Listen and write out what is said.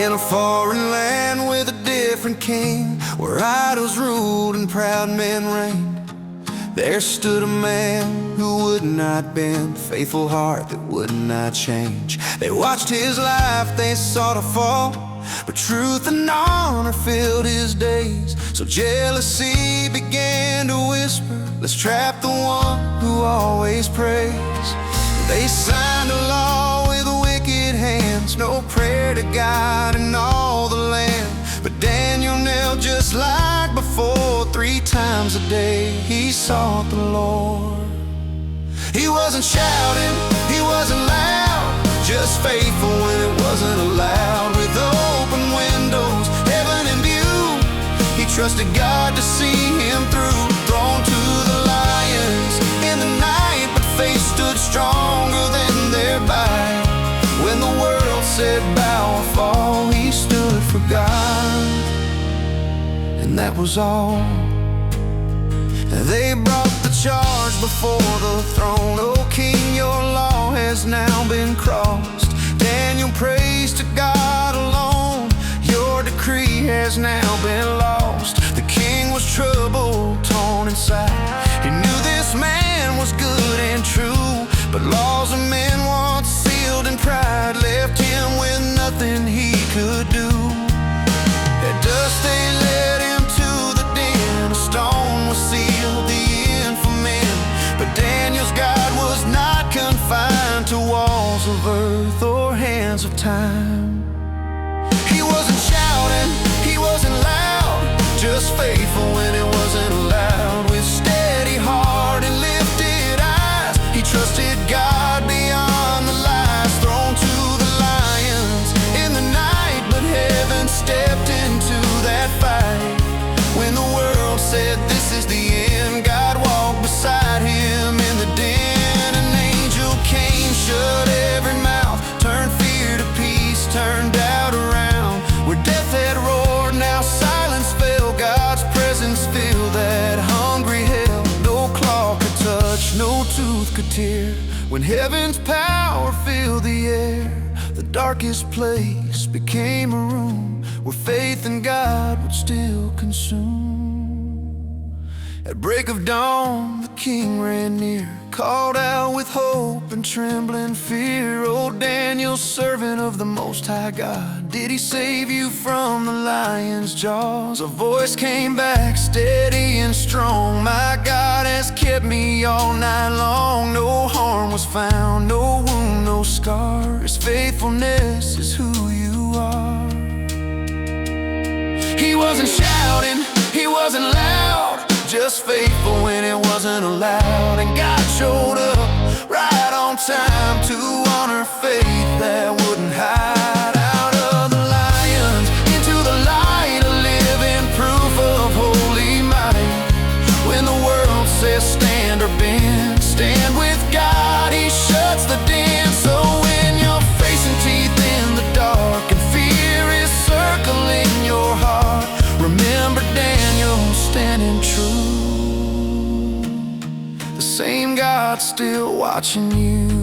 In a foreign land with a different king, where idols ruled and proud men reigned, there stood a man who would not bend, faithful heart that would not change. They watched his life, they saw to fall, but truth and honor filled his days. So jealousy began to whisper, let's trap the one who always prays. They signed a law with wicked hands, no prayer to God in all the land. But Daniel knelt just like before, 3 times a day he sought the Lord. He wasn't shouting, he wasn't loud, just faithful when it wasn't allowed. With open windows, heaven in view, he trusted God to see him through. Thrown to the lions in the night, but faith stood stronger than their bite. When the world said bow or fall, he stood for God, and that was all. They brought the charge before the throne. Oh King, your law has now been crossed. Daniel prays to God alone, your decree has now been lost. The king was troubled, torn inside. He knew this man was good and true, but laws of men once sealed in pride left him with nothing he could do. At dust they led him to the den, a stone was sealed, the end for men. But Daniel's God was not confined to walls of earth or hands of time. He wasn't shouting, he wasn't loud, just faithful when it wasn't allowed. With steady heart and lifted eyes, he trusted God beyond the lies. Thrown to the lions in the night, but heaven stepped into that fight. When the world said this is the end, God walked beside him in the den. An angel came, shut every mouth, turned fear to peace, turned doubt around. Where death had roared, now silence fell. God's presence filled that hungry hell. No claw could touch, no tooth could tear. When heaven's power filled the air, the darkest place became a room where faith in God would still consume. At break of dawn, the king ran near, called out with hope and trembling fear. Oh Daniel, servant of the Most High God, did he save you from the lion's jaws? A voice came back, steady and strong, my God has kept me all night long. No harm was found, no wound, no scar. His faithfulness is who you are. He wasn't shouting, he wasn't loud, just faithful when it wasn't allowed. And God showed up right on time to honor faith that wouldn't hide. Out of the lions into the light, a living proof of holy might. When the world says stand or bend, stand with God, he shuts the den. So when you're facing teeth in the dark and fear is circling your heart, remember Daniel standing true. The same God still watching you.